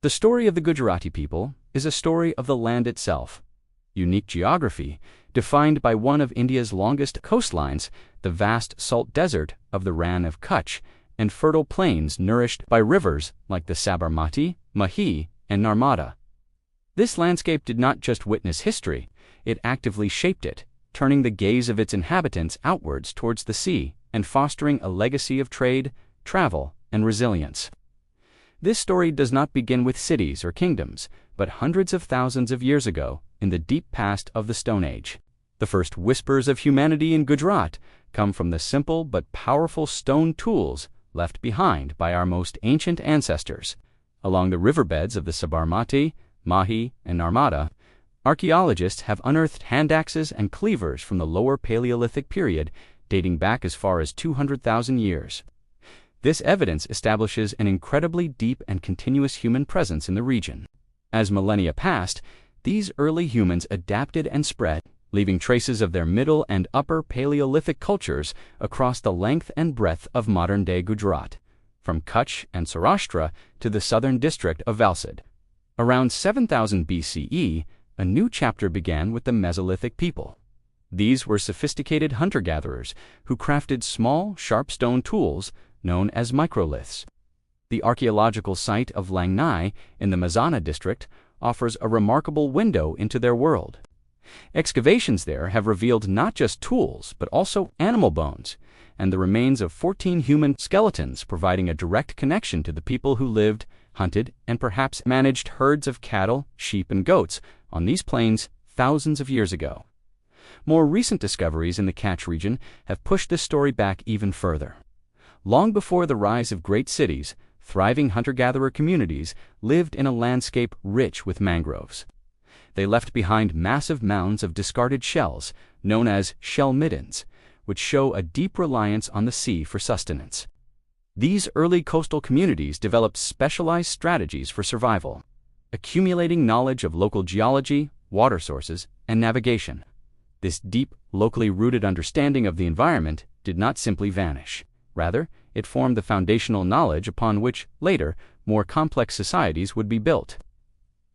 The story of the Gujarati people is a story of the land itself. Unique geography, defined by one of India's longest coastlines, the vast salt desert of the Rann of Kutch, and fertile plains nourished by rivers like the Sabarmati, Mahi, and Narmada. This landscape did not just witness history, it actively shaped it, turning the gaze of its inhabitants outwards towards the sea and fostering a legacy of trade, travel, and resilience. This story does not begin with cities or kingdoms, but hundreds of thousands of years ago, in the deep past of the Stone Age. The first whispers of humanity in Gujarat come from the simple but powerful stone tools left behind by our most ancient ancestors. Along the riverbeds of the Sabarmati, Mahi, and Narmada, archaeologists have unearthed hand axes and cleavers from the lower Paleolithic period dating back as far as 200,000 years. This evidence establishes an incredibly deep and continuous human presence in the region. As millennia passed, these early humans adapted and spread, leaving traces of their Middle and Upper Paleolithic cultures across the length and breadth of modern-day Gujarat, from Kutch and Saurashtra to the southern district of Valsad. Around 7000 BCE, a new chapter began with the Mesolithic people. These were sophisticated hunter-gatherers who crafted small, sharp stone tools known as microliths. The archaeological site of Langnai in the Mazana district offers a remarkable window into their world. Excavations there have revealed not just tools, but also animal bones, and the remains of 14 human skeletons, providing a direct connection to the people who lived, hunted, and perhaps managed herds of cattle, sheep, and goats on these plains thousands of years ago. More recent discoveries in the Kutch region have pushed this story back even further. Long before the rise of great cities, thriving hunter-gatherer communities lived in a landscape rich with mangroves. They left behind massive mounds of discarded shells, known as shell middens, which show a deep reliance on the sea for sustenance. These early coastal communities developed specialized strategies for survival, accumulating knowledge of local geology, water sources, and navigation. This deep, locally rooted understanding of the environment did not simply vanish. Rather, it formed the foundational knowledge upon which, later, more complex societies would be built.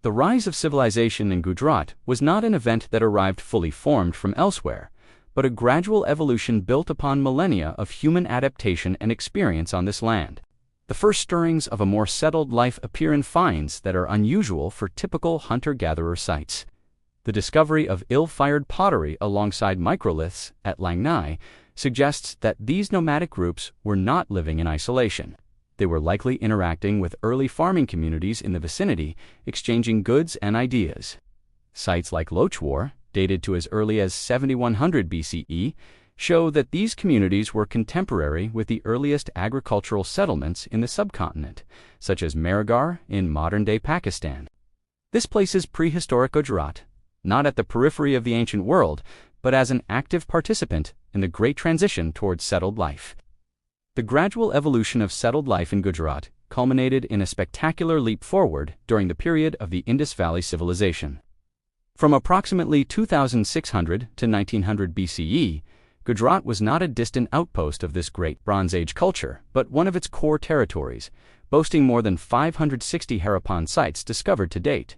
The rise of civilization in Gujarat was not an event that arrived fully formed from elsewhere, but a gradual evolution built upon millennia of human adaptation and experience on this land. The first stirrings of a more settled life appear in finds that are unusual for typical hunter-gatherer sites. The discovery of ill-fired pottery alongside microliths at Langnai suggests that these nomadic groups were not living in isolation. They were likely interacting with early farming communities in the vicinity, exchanging goods and ideas. Sites like Lochwar, dated to as early as 7100 BCE, show that these communities were contemporary with the earliest agricultural settlements in the subcontinent, such as Merigar in modern-day Pakistan. This places prehistoric Gujarat not at the periphery of the ancient world, but as an active participant in the great transition towards settled life. The gradual evolution of settled life in Gujarat culminated in a spectacular leap forward during the period of the Indus Valley civilization. From approximately 2600 to 1900 BCE, Gujarat was not a distant outpost of this great Bronze Age culture, but one of its core territories, boasting more than 560 Harappan sites discovered to date.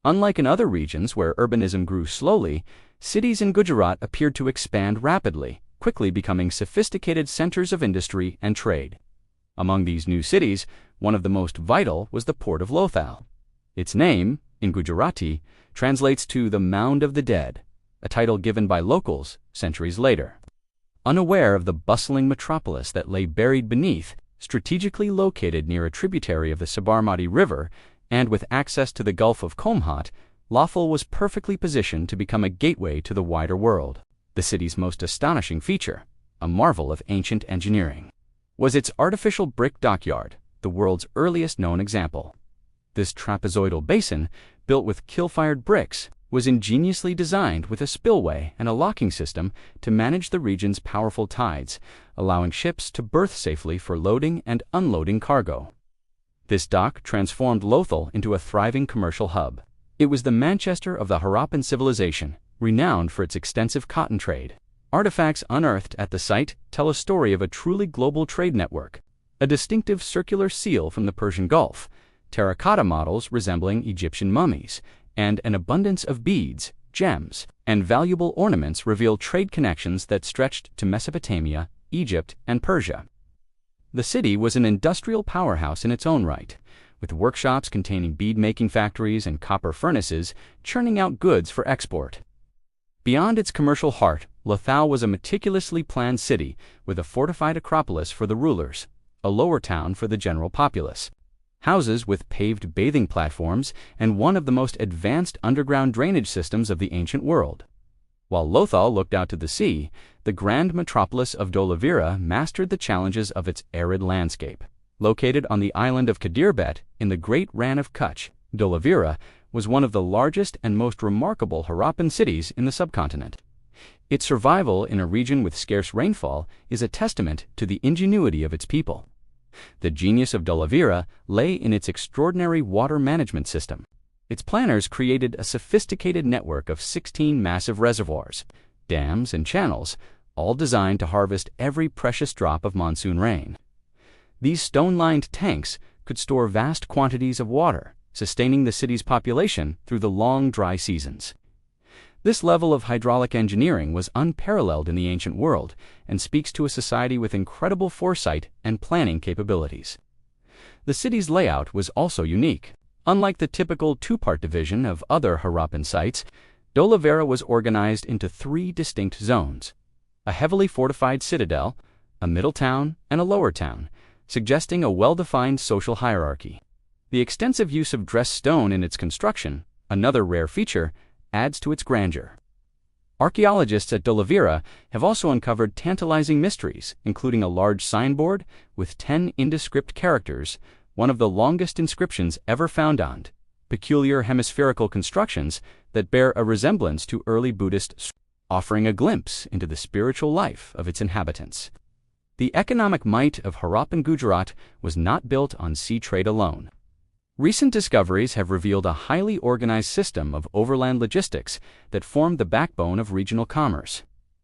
Unlike in other regions where urbanism grew slowly, cities in Gujarat appeared to expand rapidly, quickly becoming sophisticated centers of industry and trade. Among these new cities, one of the most vital was the port of Lothal. Its name, in Gujarati, translates to the Mound of the Dead, a title given by locals centuries later. Unaware of the bustling metropolis that lay buried beneath, strategically located near a tributary of the Sabarmati River, and with access to the Gulf of Khomhat, Lothal was perfectly positioned to become a gateway to the wider world. The city's most astonishing feature, a marvel of ancient engineering, was its artificial brick dockyard, the world's earliest known example. This trapezoidal basin, built with kiln-fired bricks, was ingeniously designed with a spillway and a locking system to manage the region's powerful tides, allowing ships to berth safely for loading and unloading cargo. This dock transformed Lothal into a thriving commercial hub. It was the Manchester of the Harappan civilization, renowned for its extensive cotton trade. Artifacts unearthed at the site tell a story of a truly global trade network. A distinctive circular seal from the Persian Gulf, terracotta models resembling Egyptian mummies, and an abundance of beads, gems, and valuable ornaments reveal trade connections that stretched to Mesopotamia, Egypt, and Persia. The city was an industrial powerhouse in its own right, with workshops containing bead-making factories and copper furnaces churning out goods for export. Beyond its commercial heart, Lothal was a meticulously planned city with a fortified acropolis for the rulers, a lower town for the general populace, houses with paved bathing platforms, and one of the most advanced underground drainage systems of the ancient world. While Lothal looked out to the sea, the grand metropolis of Dolavira mastered the challenges of its arid landscape. Located on the island of Kadirbet in the Great Rann of Kutch, Dolavira was one of the largest and most remarkable Harappan cities in the subcontinent. Its survival in a region with scarce rainfall is a testament to the ingenuity of its people. The genius of Dolavira lay in its extraordinary water management system. Its planners created a sophisticated network of 16 massive reservoirs, dams, and channels, all designed to harvest every precious drop of monsoon rain. These stone-lined tanks could store vast quantities of water, sustaining the city's population through the long dry seasons. This level of hydraulic engineering was unparalleled in the ancient world and speaks to a society with incredible foresight and planning capabilities. The city's layout was also unique. Unlike the typical two-part division of other Harappan sites, Dolavira was organized into 3 distinct zones: a heavily fortified citadel, a middle town, and a lower town, suggesting a well-defined social hierarchy. The extensive use of dressed stone in its construction, another rare feature, adds to its grandeur. Archaeologists at Dolavira have also uncovered tantalizing mysteries, including a large signboard with 10 indescript characters, one of the longest inscriptions ever found on, peculiar hemispherical constructions that bear a resemblance to early Buddhist, offering a glimpse into the spiritual life of its inhabitants. The economic might of Harappan Gujarat was not built on sea trade alone. Recent discoveries have revealed a highly organized system of overland logistics that formed the backbone of regional commerce.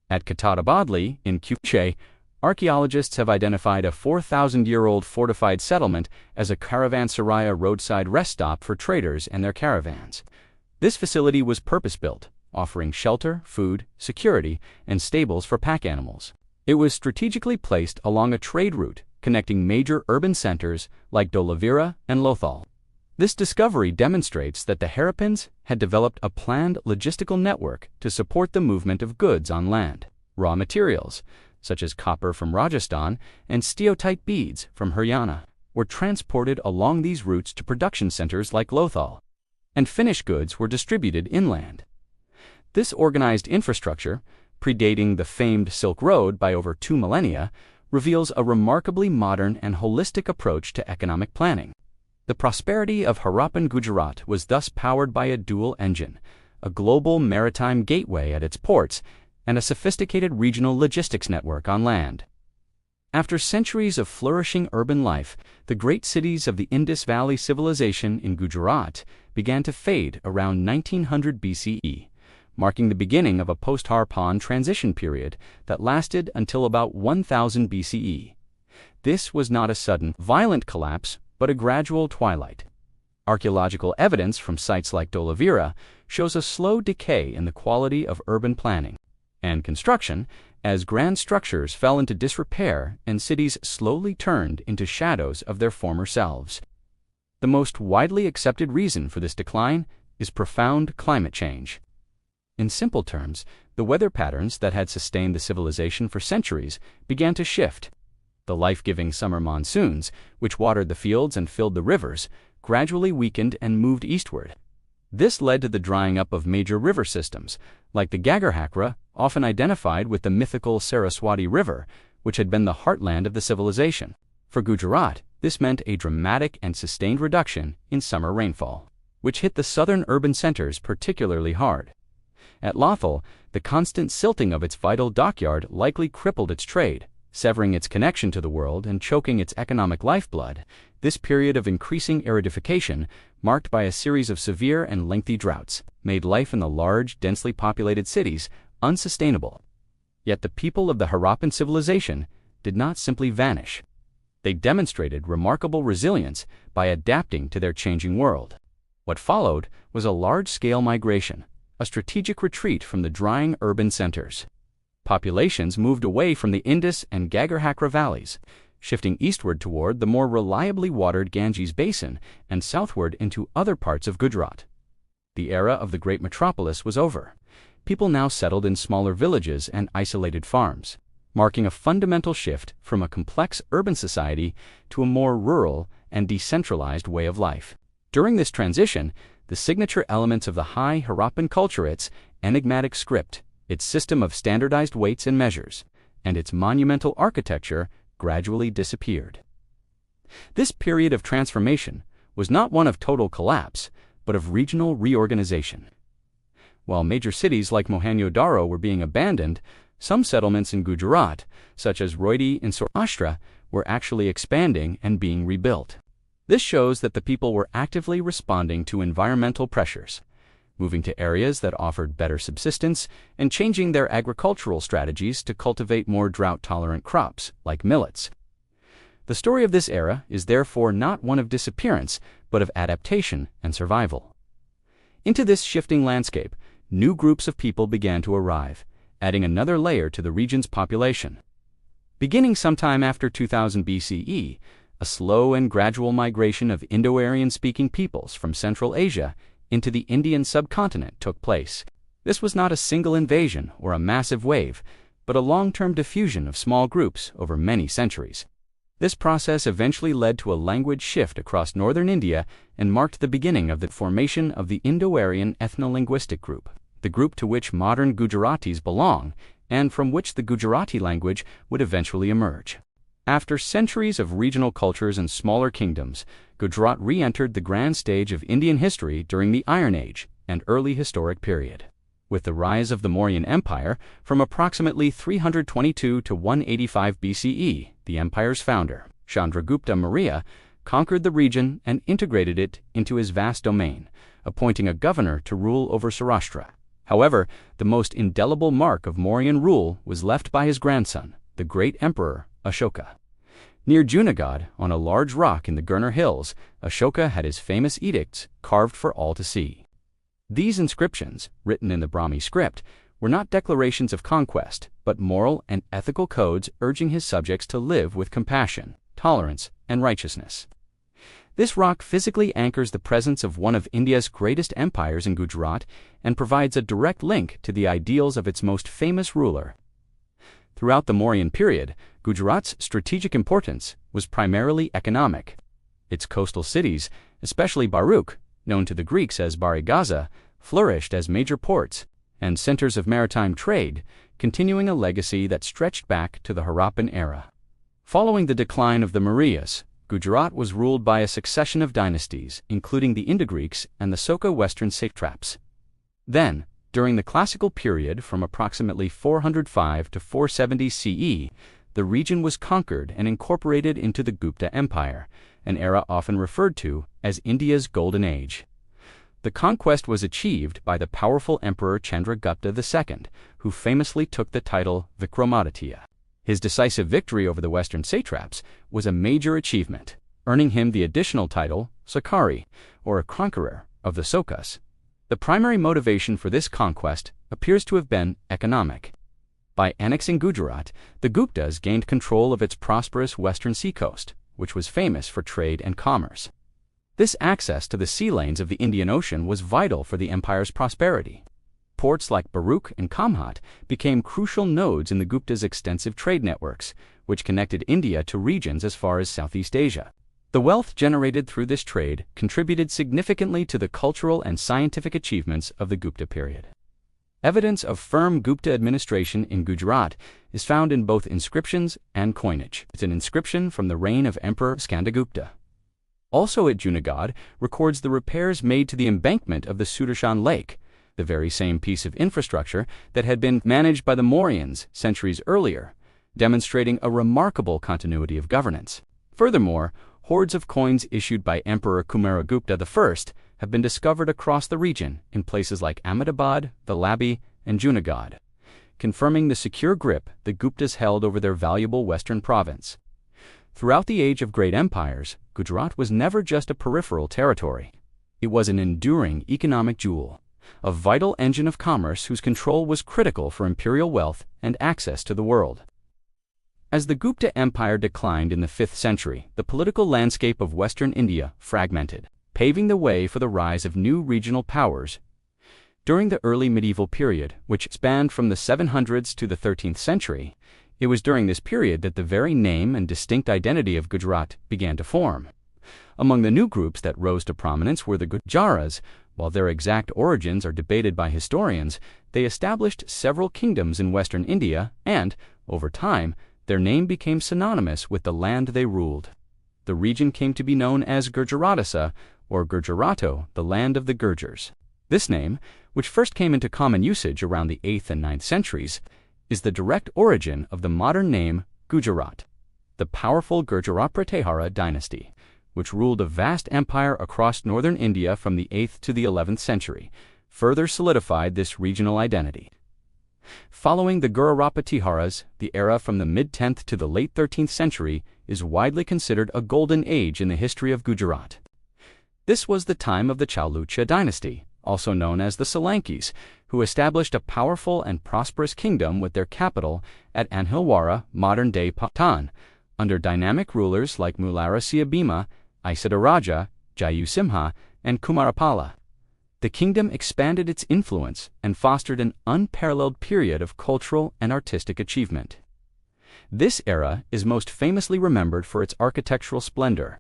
At Katabadli, in Kutch, archaeologists have identified a 4,000-year-old fortified settlement as a caravanserai roadside rest stop for traders and their caravans. This facility was purpose-built, offering shelter, food, security, and stables for pack animals. It was strategically placed along a trade route connecting major urban centers like Dolavira and Lothal. This discovery demonstrates that the Harappans had developed a planned logistical network to support the movement of goods on land. Raw materials, such as copper from Rajasthan and steatite beads from Haryana, were transported along these routes to production centers like Lothal, and finished goods were distributed inland. This organized infrastructure, predating the famed Silk Road by over 2 millennia, reveals a remarkably modern and holistic approach to economic planning. The prosperity of Harappan Gujarat was thus powered by a dual engine, a global maritime gateway at its ports, and a sophisticated regional logistics network on land. After centuries of flourishing urban life, the great cities of the Indus Valley civilization in Gujarat began to fade around 1900 BCE, marking the beginning of a post-Harappan transition period that lasted until about 1000 BCE. This was not a sudden, violent collapse, but a gradual twilight. Archaeological evidence from sites like Dolavira shows a slow decay in the quality of urban planning and construction as grand structures fell into disrepair and cities slowly turned into shadows of their former selves. The most widely accepted reason for this decline is profound climate change. In simple terms, the weather patterns that had sustained the civilization for centuries began to shift. The life-giving summer monsoons, which watered the fields and filled the rivers, gradually weakened and moved eastward. This led to the drying up of major river systems, like the Gagarhakra, often identified with the mythical Saraswati River, which had been the heartland of the civilization. For Gujarat, this meant a dramatic and sustained reduction in summer rainfall, which hit the southern urban centers particularly hard. At Lothal, the constant silting of its vital dockyard likely crippled its trade, severing its connection to the world and choking its economic lifeblood. This period of increasing aridification, marked by a series of severe and lengthy droughts, made life in the large, densely populated cities unsustainable. Yet the people of the Harappan civilization did not simply vanish. They demonstrated remarkable resilience by adapting to their changing world. What followed was a large-scale migration, a strategic retreat from the drying urban centers. Populations moved away from the Indus and Gagar valleys, shifting eastward toward the more reliably watered Ganges Basin and southward into other parts of Gujarat. The era of the great metropolis was over. People now settled in smaller villages and isolated farms, marking a fundamental shift from a complex urban society to a more rural and decentralized way of life. During this transition, the signature elements of the high Harappan culture, its enigmatic script, its system of standardized weights and measures, and its monumental architecture gradually disappeared. This period of transformation was not one of total collapse, but of regional reorganization. While major cities like Mohenjo-daro were being abandoned, some settlements in Gujarat, such as Rohde and Saurashtra, were actually expanding and being rebuilt. This shows that the people were actively responding to environmental pressures, moving to areas that offered better subsistence and changing their agricultural strategies to cultivate more drought-tolerant crops, like millets. The story of this era is therefore not one of disappearance, but of adaptation and survival. Into this shifting landscape, new groups of people began to arrive, adding another layer to the region's population. Beginning sometime after 2000 BCE, a slow and gradual migration of Indo-Aryan-speaking peoples from Central Asia into the Indian subcontinent took place. This was not a single invasion or a massive wave, but a long-term diffusion of small groups over many centuries. This process eventually led to a language shift across northern India and marked the beginning of the formation of the Indo-Aryan ethno-linguistic group, the group to which modern Gujaratis belong, and from which the Gujarati language would eventually emerge. After centuries of regional cultures and smaller kingdoms, Gujarat re-entered the grand stage of Indian history during the Iron Age and early historic period. With the rise of the Mauryan Empire, from approximately 322 to 185 BCE, the empire's founder, Chandragupta Maurya, conquered the region and integrated it into his vast domain, appointing a governor to rule over Saurashtra. However, the most indelible mark of Mauryan rule was left by his grandson, the great emperor Ashoka. Near Junagadh, on a large rock in the Girnar Hills, Ashoka had his famous edicts carved for all to see. These inscriptions, written in the Brahmi script, were not declarations of conquest, but moral and ethical codes urging his subjects to live with compassion, tolerance, and righteousness. This rock physically anchors the presence of one of India's greatest empires in Gujarat and provides a direct link to the ideals of its most famous ruler. Throughout the Mauryan period, Gujarat's strategic importance was primarily economic. Its coastal cities, especially Bharuch, known to the Greeks as Barigaza, flourished as major ports and centers of maritime trade, continuing a legacy that stretched back to the Harappan era. Following the decline of the Mauryas, Gujarat was ruled by a succession of dynasties, including the Indo-Greeks and the Soka Western satraps. Then, during the classical period from approximately 405 to 470 CE, the region was conquered and incorporated into the Gupta Empire, an era often referred to as India's Golden Age. The conquest was achieved by the powerful Emperor Chandragupta II, who famously took the title Vikramaditya. His decisive victory over the Western satraps was a major achievement, earning him the additional title Sakari, or a conqueror of the Sokas. The primary motivation for this conquest appears to have been economic. By annexing Gujarat, the Guptas gained control of its prosperous western seacoast, which was famous for trade and commerce. This access to the sea lanes of the Indian Ocean was vital for the empire's prosperity. Ports like Bharuch and Kamhat became crucial nodes in the Guptas' extensive trade networks, which connected India to regions as far as Southeast Asia. The wealth generated through this trade contributed significantly to the cultural and scientific achievements of the Gupta period. Evidence of firm Gupta administration in Gujarat is found in both inscriptions and coinage. It's an inscription from the reign of Emperor Skandagupta. Also at Junagadh records the repairs made to the embankment of the Sudarshan Lake, the very same piece of infrastructure that had been managed by the Mauryans centuries earlier, demonstrating a remarkable continuity of governance. Furthermore, hoards of coins issued by Emperor Kumaragupta I have been discovered across the region in places like Ahmedabad, Vallabhi, and Junagadh, confirming the secure grip the Guptas held over their valuable western province. Throughout the age of great empires, Gujarat was never just a peripheral territory. It was an enduring economic jewel, a vital engine of commerce whose control was critical for imperial wealth and access to the world. As the Gupta Empire declined in the 5th century, the political landscape of Western India fragmented, paving the way for the rise of new regional powers. During the early medieval period, which spanned from the 700s to the 13th century, it was during this period that the very name and distinct identity of Gujarat began to form. Among the new groups that rose to prominence were the Gujaras. While their exact origins are debated by historians, they established several kingdoms in western India and, over time, their name became synonymous with the land they ruled. The region came to be known as Gujaratissa, or Gujarato, the land of the Gurjars. This name, which first came into common usage around the 8th and 9th centuries, is the direct origin of the modern name Gujarat. The powerful Gujarat dynasty, which ruled a vast empire across northern India from the 8th to the 11th century, further solidified this regional identity. Following the Gujaratiharas, the era from the mid-10th to the late 13th century is widely considered a golden age in the history of Gujarat. This was the time of the Chalukya dynasty, also known as the Solankis, who established a powerful and prosperous kingdom with their capital at Anhilwara, modern-day Patan, under dynamic rulers like Mularasiya Bhima, Isidaraja, Jayasimha, and Kumarapala. The kingdom expanded its influence and fostered an unparalleled period of cultural and artistic achievement. This era is most famously remembered for its architectural splendor.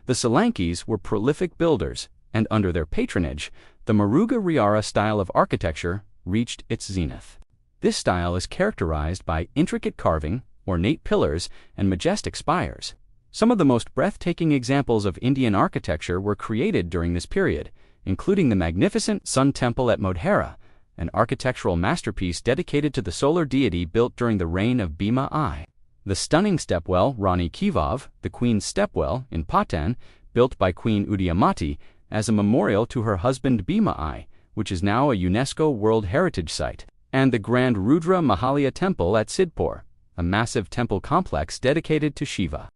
The Solankis were prolific builders, and under their patronage, the Muruga Riara style of architecture reached its zenith. This style is characterized by intricate carving, ornate pillars, and majestic spires. Some of the most breathtaking examples of Indian architecture were created during this period, including the magnificent Sun Temple at Modhera, an architectural masterpiece dedicated to the solar deity built during the reign of Bhima I. The stunning stepwell Rani Ki Vav, the Queen's Stepwell, in Patan, built by Queen Udayamati as a memorial to her husband Bhima I, which is now a UNESCO World Heritage Site, and the Grand Rudra Mahalaya Temple at Sidpur, a massive temple complex dedicated to Shiva.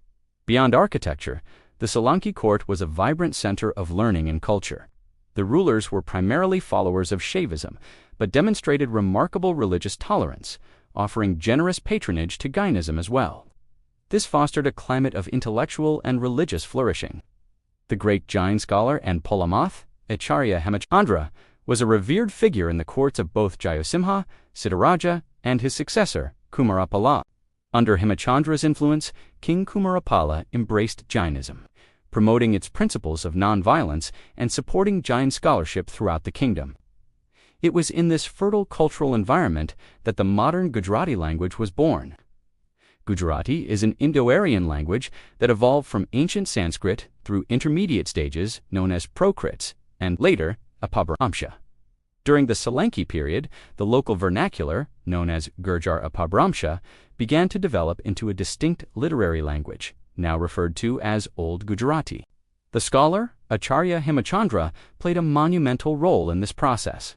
Beyond architecture, the Solanki court was a vibrant center of learning and culture. The rulers were primarily followers of Shaivism, but demonstrated remarkable religious tolerance, offering generous patronage to Jainism as well. This fostered a climate of intellectual and religious flourishing. The great Jain scholar and polemath, Acharya Hemachandra, was a revered figure in the courts of both Jayasimha, Siddharaja, and his successor, Kumarapala. Under Hemachandra's influence, King Kumarapala embraced Jainism, promoting its principles of nonviolence and supporting Jain scholarship throughout the kingdom. It was in this fertile cultural environment that the modern Gujarati language was born. Gujarati is an Indo-Aryan language that evolved from ancient Sanskrit through intermediate stages known as Prakrits and later Apabhramsha. During the Solanki period, the local vernacular, known as Gurjar Apabhramsha, began to develop into a distinct literary language, now referred to as Old Gujarati. The scholar, Acharya Hemachandra, played a monumental role in this process.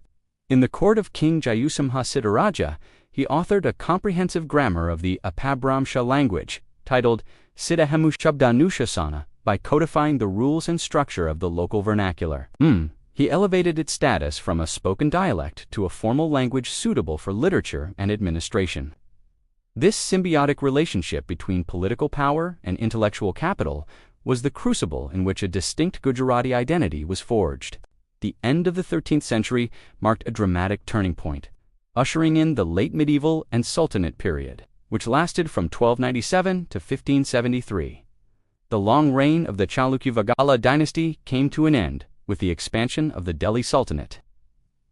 In the court of King Jayasimha Siddharaja, he authored a comprehensive grammar of the Apabhramsha language, titled Siddhahemu Shabdanushasana, by codifying the rules and structure of the local vernacular. He elevated its status from a spoken dialect to a formal language suitable for literature and administration. This symbiotic relationship between political power and intellectual capital was the crucible in which a distinct Gujarati identity was forged. The end of the 13th century marked a dramatic turning point, ushering in the late medieval and Sultanate period, which lasted from 1297 to 1573. The long reign of the Chalukya dynasty came to an end with the expansion of the Delhi Sultanate.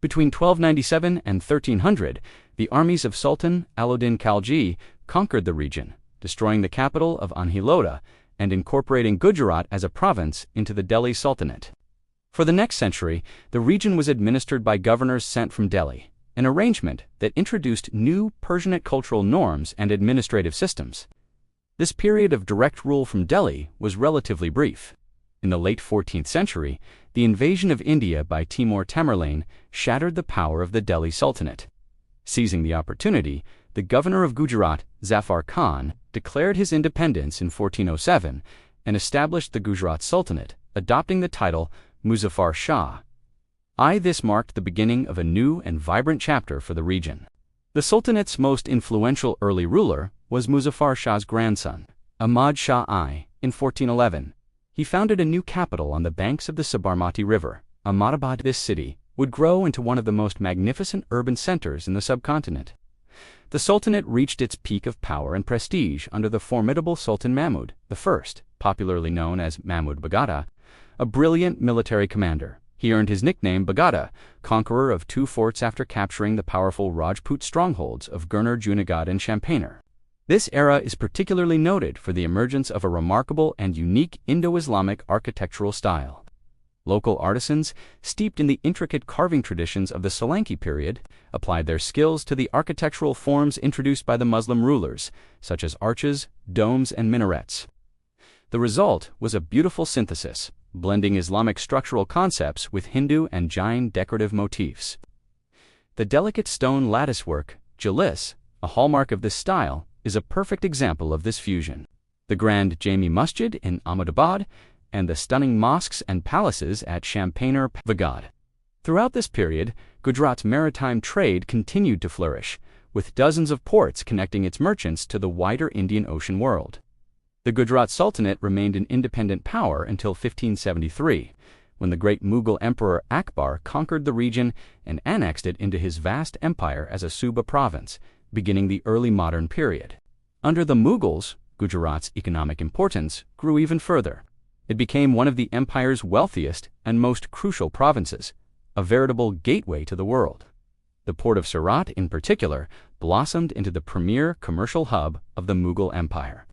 Between 1297 and 1300, the armies of Sultan Alauddin Khalji conquered the region, destroying the capital of Anhilota and incorporating Gujarat as a province into the Delhi Sultanate. For the next century, the region was administered by governors sent from Delhi, an arrangement that introduced new Persianate cultural norms and administrative systems. This period of direct rule from Delhi was relatively brief. In the late 14th century, the invasion of India by Timur Tamerlane shattered the power of the Delhi Sultanate. Seizing the opportunity, the governor of Gujarat, Zafar Khan, declared his independence in 1407 and established the Gujarat Sultanate, adopting the title Muzaffar Shah. This marked the beginning of a new and vibrant chapter for the region. The Sultanate's most influential early ruler was Muzaffar Shah's grandson, Ahmad Shah I, in 1411. He founded a new capital on the banks of the Sabarmati River, Ahmadabad. This city would grow into one of the most magnificent urban centers in the subcontinent. The Sultanate reached its peak of power and prestige under the formidable Sultan Mahmud I, popularly known as Mahmud Bagata, a brilliant military commander. He earned his nickname Bagata, conqueror of 2 forts after capturing the powerful Rajput strongholds of Gurner, Junagadh, and Champaner. This era is particularly noted for the emergence of a remarkable and unique Indo-Islamic architectural style. Local artisans, steeped in the intricate carving traditions of the Solanki period, applied their skills to the architectural forms introduced by the Muslim rulers, such as arches, domes, and minarets. The result was a beautiful synthesis, blending Islamic structural concepts with Hindu and Jain decorative motifs. The delicate stone latticework, jalis, a hallmark of this style, is a perfect example of this fusion. The grand Jami Masjid in Ahmedabad and the stunning mosques and palaces at Champaner, Vagad. Throughout this period, Gujarat's maritime trade continued to flourish, with dozens of ports connecting its merchants to the wider Indian Ocean world. The Gujarat Sultanate remained an independent power until 1573, when the great Mughal Emperor Akbar conquered the region and annexed it into his vast empire as a Suba province, beginning the early modern period. Under the Mughals, Gujarat's economic importance grew even further. It became one of the empire's wealthiest and most crucial provinces, a veritable gateway to the world. The port of Surat, in particular, blossomed into the premier commercial hub of the Mughal Empire,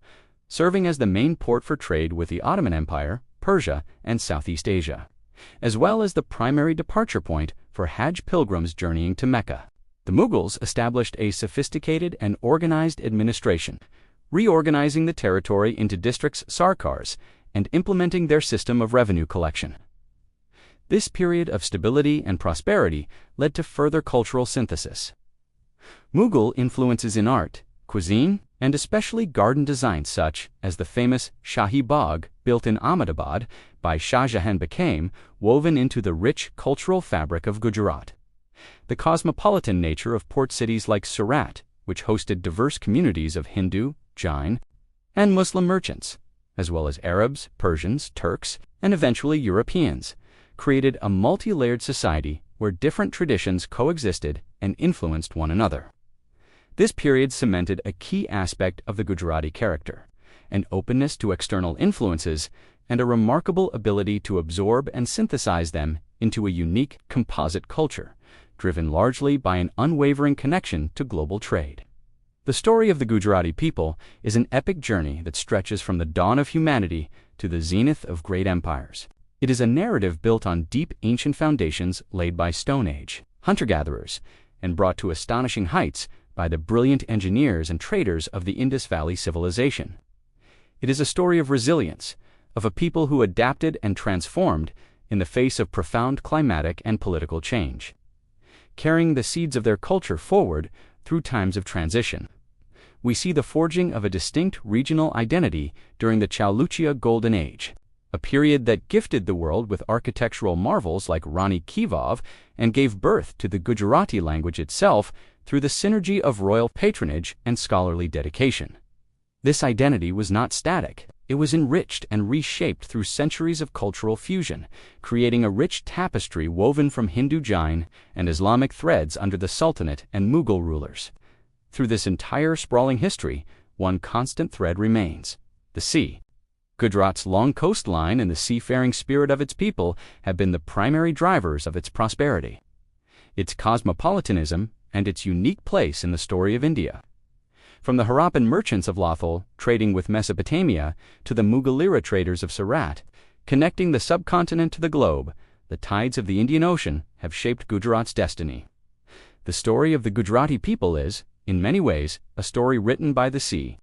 serving as the main port for trade with the Ottoman Empire, Persia, and Southeast Asia, as well as the primary departure point for Hajj pilgrims journeying to Mecca. The Mughals established a sophisticated and organized administration, reorganizing the territory into districts sarkars and implementing their system of revenue collection. This period of stability and prosperity led to further cultural synthesis. Mughal influences in art, cuisine, and especially garden design such as the famous Shahi Bagh, built in Ahmedabad by Shah Jahan, became woven into the rich cultural fabric of Gujarat. The cosmopolitan nature of port cities like Surat, which hosted diverse communities of Hindu, Jain, and Muslim merchants, as well as Arabs, Persians, Turks, and eventually Europeans, created a multi-layered society where different traditions coexisted and influenced one another. This period cemented a key aspect of the Gujarati character, an openness to external influences and a remarkable ability to absorb and synthesize them into a unique composite culture, driven largely by an unwavering connection to global trade. The story of the Gujarati people is an epic journey that stretches from the dawn of humanity to the zenith of great empires. It is a narrative built on deep ancient foundations laid by Stone Age hunter-gatherers and brought to astonishing heights by the brilliant engineers and traders of the Indus Valley civilization. It is a story of resilience, of a people who adapted and transformed in the face of profound climatic and political change, carrying the seeds of their culture forward through times of transition. We see the forging of a distinct regional identity during the Chalukya Golden Age, a period that gifted the world with architectural marvels like Rani Ki Vav and gave birth to the Gujarati language itself through the synergy of royal patronage and scholarly dedication. This identity was not static. It was enriched and reshaped through centuries of cultural fusion, creating a rich tapestry woven from Hindu, Jain, and Islamic threads under the Sultanate and Mughal rulers. Through this entire sprawling history, one constant thread remains: the sea. Gujarat's long coastline and the seafaring spirit of its people have been the primary drivers of its prosperity, its cosmopolitanism, and its unique place in the story of India. From the Harappan merchants of Lothal trading with Mesopotamia to the Mughal traders of Surat, connecting the subcontinent to the globe, the tides of the Indian Ocean have shaped Gujarat's destiny. The story of the Gujarati people is, in many ways, a story written by the sea,